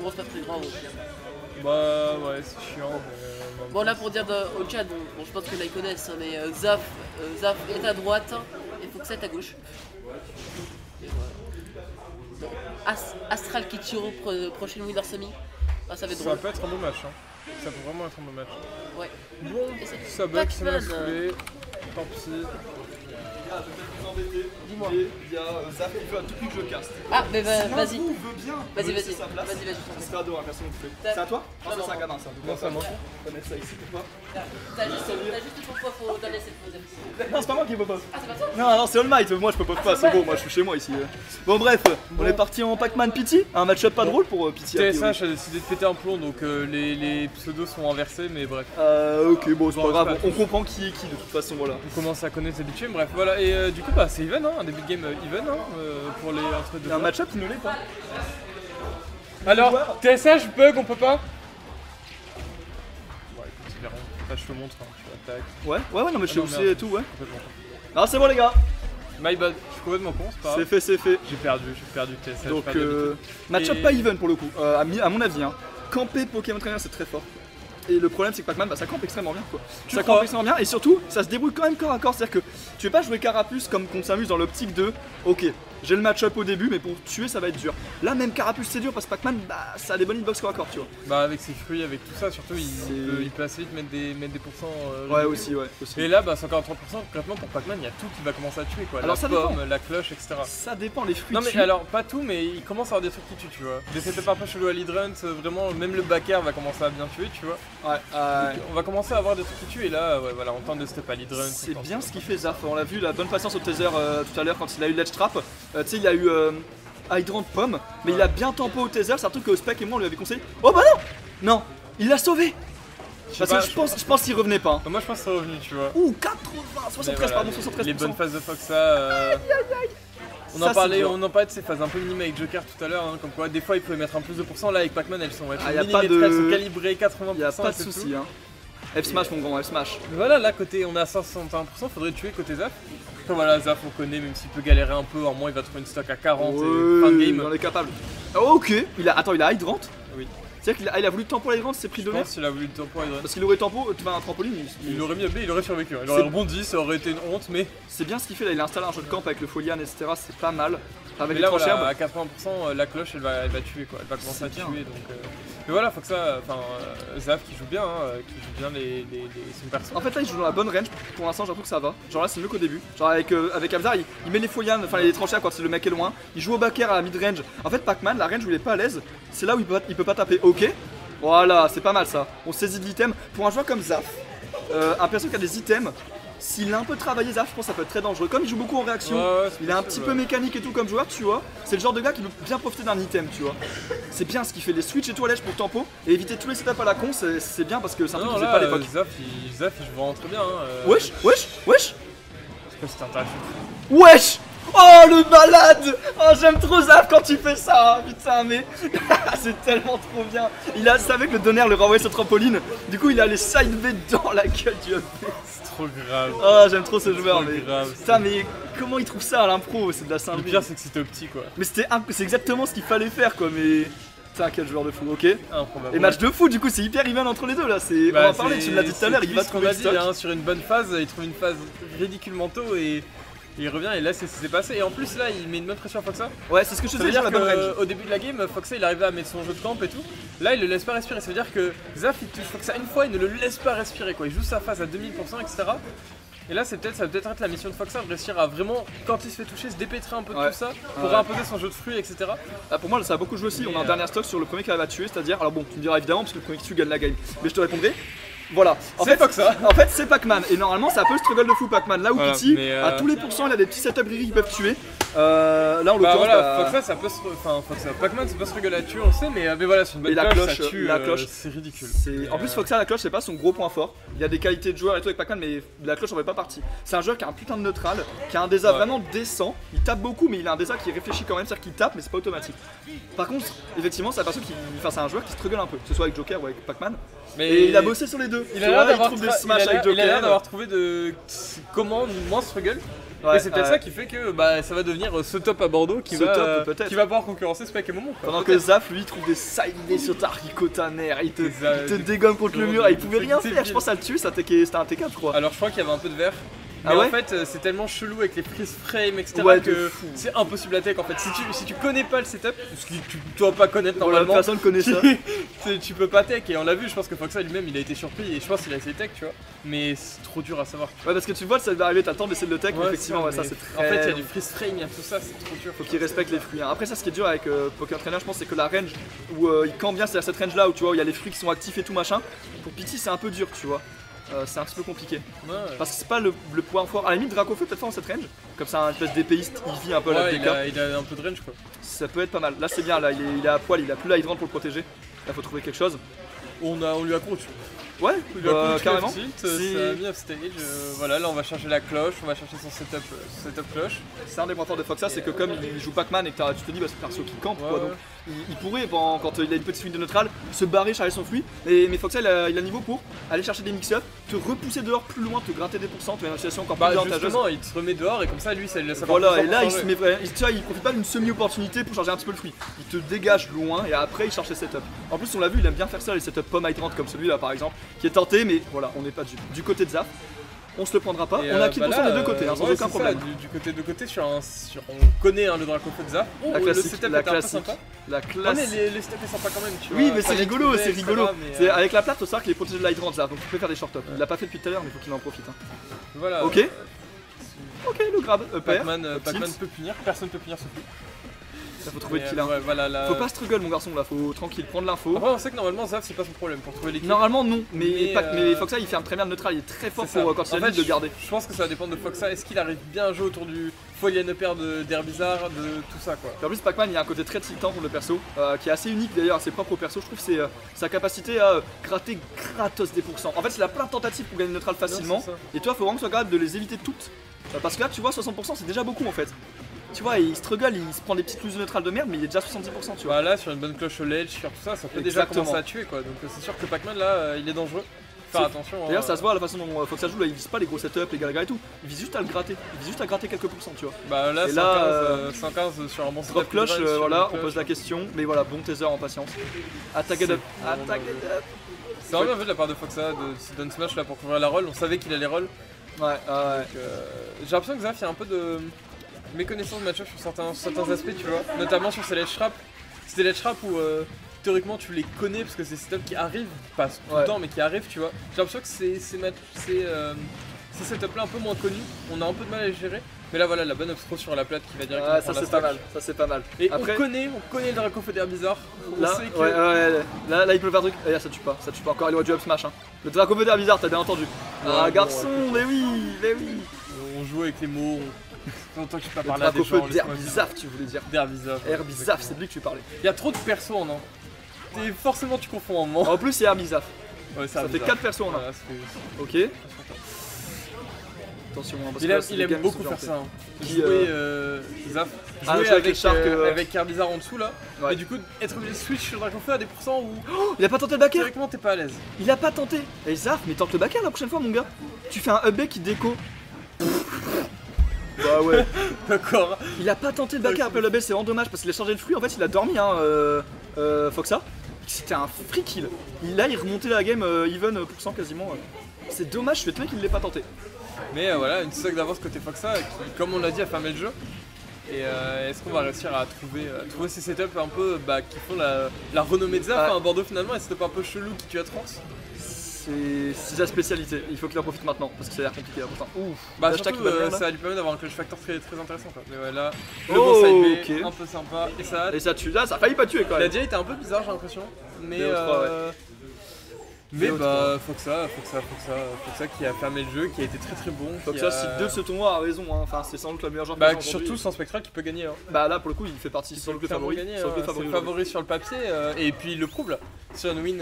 commence pas très grave au final. Bah ouais, c'est chiant. Bon, là pour dire au chat, bon, je pense que là ils connaissent, hein, mais Zaf est à droite et Foxa est à gauche. Et voilà. Bon, Astral qui tire au prochaine Winner Semi. Ah, ça va être drôle. Ça peut être un beau match. Hein. Ça peut vraiment être un beau match. Ouais. Bon, ça bug, ça m'a saoulé. Tant pis. Dis-moi. Il y a Zaf qui veut à tout prix que je caste. Ah, mais vas-y. veut bien. Vas-y. Ça serait ado, hein, personne ne fait. C'est à toi? Non, c'est un gamin, ça. Non, c'est à moi. On va mettre ça ici pour toi. T'as juste dit pourquoi faut donner cette pause. Non, c'est pas moi qui pop up. Ah, c'est pas toi? Non, c'est All Might. Moi, je peux pas. C'est bon, moi, je suis chez moi ici. Bon, bref, on est parti en Pac-Man Pity. Un match-up pas drôle pour Pity. TSH a décidé de péter un plomb, donc les pseudos sont inversés, mais bref. Ok, bon, c'est pas grave. On comprend qui est qui de toute façon, voilà. On commence à connaître, s'habituer, bref, voilà. Et du coup, bah, c'est even, hein, un début de game even hein, pour les entre deux. Il y a un match-up qui ne l'est pas. Alors, TSH bug, on peut pas? Ouais, écoute, ils verront. Là, je te montre, hein, tu attaques. Ouais, non, mais je sais où c'est et tout, ouais. Complètement. Ah, c'est bon, les gars. My bad, je suis complètement con, c'est pas grave. C'est fait. J'ai perdu TSH. Donc, pas d'habitude. match-up Et- pas even pour le coup, à mon avis. Hein. Camper Pokémon Trainer, c'est très fort. Et le problème, c'est que Pac-Man, bah, ça campe extrêmement bien, quoi. Ça campe extrêmement bien, et surtout, ça se débrouille quand même corps à corps. C'est-à-dire que tu veux pas jouer Carapuce comme qu'on s'amuse dans l'optique de ok, j'ai le match-up au début, mais pour tuer, ça va être dur. Là, même Carapuce, c'est dur parce que Pac-Man, bah, ça a des bonnes hitbox corps à corps, tu vois. Bah, avec ses fruits, avec tout ça, surtout, il peut assez vite mettre des pourcents. Ouais, aussi. Et là, bah, 143%, concrètement, pour Pac-Man, il y a tout qui va commencer à tuer, quoi. Alors, la ça pomme, dépend. la cloche, etc. Ça dépend, les fruits. Non, mais tuent. alors, pas tout, mais il commence à avoir des trucs qui tuent, tu vois. Des setups un peu chelou à l'hydrunt, vraiment, même le backer va commencer à bien tuer, tu vois. Ouais, On va commencer à avoir des trucs qui tuent, et là, ouais, voilà, on tente des steps à l'hydrunt. c'est bien ce qu'il fait Zaf, on l'a vu, la bonne patience au taser tout à l'heure quand il a eu Ledge Trap. Tu sais, il a eu Hydrant Pomme, mais il a bien tempo au taser, c'est un truc que Spec et moi on lui avait conseillé. Oh bah non. Non, il l'a sauvé. Parce que je pense qu'il revenait pas. Hein. Moi, je pense que c'est revenu, tu vois. Ouh, 73, Voilà, pardon, 73%. Les bonnes phases de Foxa. On Ça, en c'est parlait, dur. on en parlait de ces phases un peu minimales avec Joker tout à l'heure, hein, comme quoi des fois il pouvait mettre un plus de pourcent, là avec Pac-Man elles sont y a pas millimétrées, de- elles sont calibrées 80%. Y'a pas de et c'est soucis, tout. hein. F-Smash, mon grand, F-Smash. Voilà, là côté on est à 161%, faudrait tuer côté Zaf. Après voilà, Zaf on connaît, même s'il peut galérer un peu, en moins il va trouver une stock à 40 et fin de Il game. en est capable. Oh, ok, il a Hydrant. Oui. C'est-à-dire qu'il a voulu tempo l'Hydrant, c'est pris Je de l'air. pense qu'il a voulu le tempo à Hydran. Parce qu'il aurait tempo, un trampoline, Il aurait mis AB, il aurait survécu, hein. Il aurait rebondi, ça aurait été une honte, mais c'est bien ce qu'il fait là, il a installé un jeu de camp avec le Folian, etc. C'est pas mal. Avec mais les là tranches voilà, herbes. à 80% la cloche elle va tuer quoi, elle va commencer à C'est tuer bien. donc mais voilà, faut que ça, enfin Zaf qui joue bien, qui joue bien son perso. En fait là il joue dans la bonne range, pour l'instant j'ai l'impression que ça va. Genre là c'est mieux qu'au début. Genre avec Abzar il met les folians, enfin les tranchées quand le mec est loin. Il joue au backer à la mid range. En fait Pac-Man, la range où il est pas à l'aise, c'est là où il peut pas taper. Ok. Voilà, c'est pas mal ça. On saisit de l'item. Pour un joueur comme Zaf, un perso qui a des items, s'il a un peu travaillé Zaf, je pense que ça peut être très dangereux. Comme il joue beaucoup en réaction, Ouais, c'est il est un possible, petit peu ouais. mécanique et tout comme joueur, tu vois. C'est le genre de gars qui veut bien profiter d'un item, tu vois. C'est bien ce qu'il fait, les switch et tout à l'edge pour tempo. Et éviter tous les setups à la con, c'est bien parce que c'est un truc Non qu'il faisait là, pas à l'époque. Zaf il joue vraiment très bien. Hein, Wesh. Je sais pas si t'es intéressé. Wesh. Oh le malade. Oh j'aime trop Zaf quand tu fais ça, hein. Putain mais c'est tellement trop bien. Il savait que le donner le renvoyait sur trampoline. Du coup il a les side B dans la gueule du up. C'est trop grave. Oh j'aime trop ce joueur trop mais grave, putain mais comment il trouve ça à l'impro, c'est de la Le singerie. pire c'est que c'était au petit quoi. Mais c'est exactement ce qu'il fallait faire quoi mais putain quel joueur de fou, ok. Improbable. Et match de fou du coup c'est hyper even entre les deux là, on va en parler, tu me l'as dit tout à l'heure, il va ce qu'on trouver a le dit stock. hein, sur une bonne phase, il trouve une phase ridiculement tôt et il revient et là c'est ce qui s'est passé et en plus là il met une bonne pression à Foxa. Ouais c'est ce que je te Ça veut disais dire sur la bonne range. qu'au début de la game, Foxa il arrivait à mettre son jeu de camp et tout. Là il le laisse pas respirer, ça veut dire que Zaf il touche Foxa une fois, il ne le laisse pas respirer quoi. Il joue sa phase à 2000% etc. Et là ça va peut-être être la mission de Foxa de réussir à vraiment, quand il se fait toucher, se dépêtrer un peu de Ouais. tout ça pour Ouais. imposer son jeu de fruits etc. Ah, pour moi ça a beaucoup joué aussi, on a un dernier stock sur le premier qui arrive à tuer, c'est-à-dire, alors bon tu me diras évidemment parce que le premier qui tue gagne la game, mais je te répondrai. Voilà, C'est Foxa. En fait c'est Pac-Man et normalement c'est un peu le struggle de fou Pac-Man, là où Voilà, Pity, mais, à tous les pourcents il a des petits setups riri qui peuvent tuer. Là en Bah l'occurrence, voilà, Foxa ça peut se. Enfin, Foxa, Pac-Man ça peut se rigoler à tuer, on le sait, mais voilà, sur une bonne Et la cloche, cloche, ça tue, la cloche, c'est ridicule. En plus Foxa la cloche c'est pas son gros point fort, il y a des qualités de joueur et tout avec Pac-Man mais la cloche en fait pas partie. C'est un joueur qui a un putain de neutral, qui a un désa Ouais. vraiment décent, il tape beaucoup mais il a un désa qui réfléchit quand même, c'est-à-dire qu'il tape mais c'est pas automatique. Par contre effectivement c'est un perso qui, enfin c'est un joueur qui struggle un peu, que ce soit avec Joker ou avec Pac-Man. Mais Et il a bossé sur les deux. Il Tu a l'air vois, d'avoir trouve des smash avec il a l'air Joker. d'avoir trouvé comment moins struggle. Ouais, et c'est peut-être ça qui fait que bah, ça va devenir ce top à Bordeaux qui Ce va, top, peut-être. qui va pouvoir concurrencer Spike et Momo. Pendant que Zaf, lui, trouve des side idées sur ta ricotaner, il te Des- dégomme contre le mur, et il pouvait rien c'est faire. Je pense à le tuer, c'était un T4, je crois. Alors je crois qu'il y avait un peu de vert. Mais Ah ouais en fait c'est tellement chelou avec les freeze frames etc Ouais, de que fou. c'est impossible à tech en fait. Si tu connais pas le setup, ce que tu dois pas connaître Voilà, normalement, personne connaît ça. tu peux pas tech et on l'a vu, je pense que Foxa lui-même il a été surpris et je pense qu'il a essayé tech tu vois. Mais c'est trop dur à savoir. Ouais, parce que tu vois, ça va arriver, t'as le temps d'essayer de le tech, mais effectivement, ouais, ça c'est très. En fait il y a du freeze frame, il y a tout ça, c'est trop dur. Faut qu'il respecte les fruits. Hein. Après, ça, ce qui est dur avec Poker Trainer, je pense, c'est que la range où il camp bien, c'est-à-dire cette range là où tu vois, il y a les fruits qui sont actifs et tout machin. Pour Pity, c'est un peu dur, tu vois. C'est un petit peu compliqué. Ouais. Parce que c'est pas le point fort. À la limite, Dracofeu peut-être fort dans cette range. Comme ça, un espèce d'épéiste, il vit un peu la Ouais, DK. il a un peu de range quoi. Ça peut être pas mal. Là, c'est bien, là, il est à poil, il a plus la hydrant pour le protéger. Là, faut trouver quelque chose. On lui a couru dessus. Ouais, carrément. Ça a mis off stage. Voilà, là on va chercher la cloche, on va chercher son setup cloche. C'est un des points forts de Foxa, c'est que comme il joue Pac-Man et que tu te dis, bah, c'est perso qui campe, quoi. Ouais. Donc, il pourrait, quand il a une petite swing de neutral, se barrer, charger son fruit. Mais Foxa, il a le niveau pour aller chercher des mix-up, te repousser dehors plus loin, te gratter des pourcents, te mettre dans une situation encore plus Bah avantageuse. justement, il se remet dehors et comme ça lui ça lui laisse Voilà, et là, il se met, tu vois, il profite pas d'une semi-opportunité pour charger un petit peu le fruit. Il te dégage loin et après, il charge ses setups. En plus, on l'a vu, il aime bien faire ça, les setups pomme hydrant comme celui-là par exemple, qui est tenté, mais voilà, on n'est pas du côté de Zaf. On se le prendra pas, on a kill pour ça des deux côtés, sans ouais, aucun c'est problème. Ça, du côté de côté on connaît le Dracofeu de Zaf. La Le classique, setup la était un peu classique, sympa. la Ah, mais classique. les steps est sympa quand même, tu vois. Oui, mais c'est Fallait rigolo, trouver, c'est etc., rigolo. mais, C'est avec la plate, faut savoir qu'il est protégé de l'hydrant Zaf, donc tu peux faire des short up. Il l'a pas fait depuis tout à l'heure, mais faut qu'il en profite. Hein. Voilà. Ok. Ok, le grab, Pac-Man peut punir, personne peut punir ce coup. Ça faut trouver le kill. Ouais, voilà, là... Faut pas struggle mon garçon là, faut tranquille, prendre l'info. Après on sait que normalement Zaf c'est pas son problème pour trouver l'équipe. Normalement non, mais Mais, Foxa il ferme très bien le neutral, il est très fort C'est ça. pour quand il En a fait, de le garder. Je pense que ça va dépendre de Foxa. Est-ce qu'il arrive bien à jouer autour du Folian Upper d'Air Bizarre, de tout ça quoi. En plus Pac-Man il y a un côté très tiltant pour le perso, qui est assez unique d'ailleurs, assez propre au perso, je trouve c'est sa capacité à gratter gratos des pourcents. En fait il a plein de tentatives pour gagner le neutral facilement, Non, c'est ça. et toi faut vraiment que tu sois capable de les éviter toutes. Parce que là tu vois 60% c'est déjà beaucoup en fait. Tu vois il struggle, il se prend des petites looses de neutral de merde mais il est déjà 70% tu vois. Bah là sur une bonne cloche au ledge, sur tout ça, ça peut déjà Exactement. commencer à tuer quoi. Donc c'est sûr que Pac-Man là il est dangereux. Faire attention. D'ailleurs ça se voit la façon dont Foxa joue là, il vise pas les gros setups, les galagas et tout, il vise juste à le gratter, il vise juste à gratter quelques pourcents tu vois. Bah là, Et 115, là, 115 sur un bon setup. Drop cloche, de range, sur voilà, une on cloche. pose la question, mais voilà, bon taser en patience. Attack it up, attack it up. C'est vraiment bien vu de la part de Foxa de down smash là pour couvrir la roll. On savait qu'il allait roll. Ouais, J'ai l'impression que Zaf il y a un peu de méconnaissance de match-up sur certains aspects, tu vois. Notamment sur ses ledge traps. C'est des ledge traps où théoriquement tu les connais parce que c'est des setups qui arrivent, pas tout le temps mais qui arrivent, tu vois. J'ai l'impression que ces setups là un peu moins connus, on a un peu de mal à les gérer. Mais là voilà la bonne obstro sur la plate qui va directement ça prendre la c'est pas stack. mal, ça c'est pas mal. Et Après, on connaît le Dracofeu d'Air Bizarre. On là, sait que... là il peut faire truc. Et là ça tue pas encore, il aurait dû up smash. Hein. Le Dracofeu d'air bizarre, t'as bien entendu. Ouais, Garçon, mais oui. On joue avec les mots, on... Tant que tu peux pas Le parler à des Dracofeu gens. d'air bizarre, tu voulais dire. D'Air Bizarre. Air bizarre, c'est de lui que tu parlais. Il y a trop de persos en un. Et forcément tu confonds un moment. En plus, c'est Air bizarre. Ouais, Ça fait 4 persos en un. Voilà, ça fait- Ok. Attention, hein, parce que là, c'est Il des aime games beaucoup qui sont faire bien ça. Hein. Qui, Jouer Zaf. Ah, Jouer jouer avec les sharks, avec Air Bizarre en dessous là. Ouais. Et du coup, être obligé de switch sur Dracofeu à des pourcents où faits. Il a pas tenté le backer. théoriquement t'es pas à l'aise. Il a pas tenté. Et Zaf, mais tente le backer la prochaine fois, mon gars. Tu fais un up B qui déco. Bah ouais. D'accord. Il a pas tenté le backer après le B, c'est vraiment dommage parce qu'il a changé de fruit. En fait, il a dormi, hein, Foxa. C'était un free kill. Là, il remontait la game even % quasiment. C'est dommage, je suis étonné qu'il l'ait pas tenté. Mais voilà, une stock d'avance côté Foxa qui, comme on l'a dit, a fermé le jeu. Et est-ce qu'on va réussir à trouver ces setups un peu qui font la renommée de Zaf à Bordeaux finalement, et setups un peu chelou qui tue à trans? C'est sa spécialité, il faut qu'il en profite maintenant parce que ça a l'air compliqué là pourtant. Ouf, Bah hashtag surtout, Batman, là. ça lui permet d'avoir un clutch factor très intéressant quoi. Mais ouais, là, le bon side B, ok. un peu sympa, et ça Et ça tue, là ça a failli pas tuer quand la même. dia était un peu bizarre j'ai l'impression. Mais BO3, mais BO3. bah Foxa qui a fermé le jeu, qui a été très bon. Donc ça, si 2 ce tournoi a raison, hein. Enfin c'est sans doute la meilleure joueur Bah que j'ai surtout aujourd'hui. sans Spectral qui peut gagner. Hein. Bah là pour le coup il fait partie Il sans peut doute le clairement favori. gagner, Sans doute le c'est le favori. favori sur le papier, et puis il le prouve là. Sur une win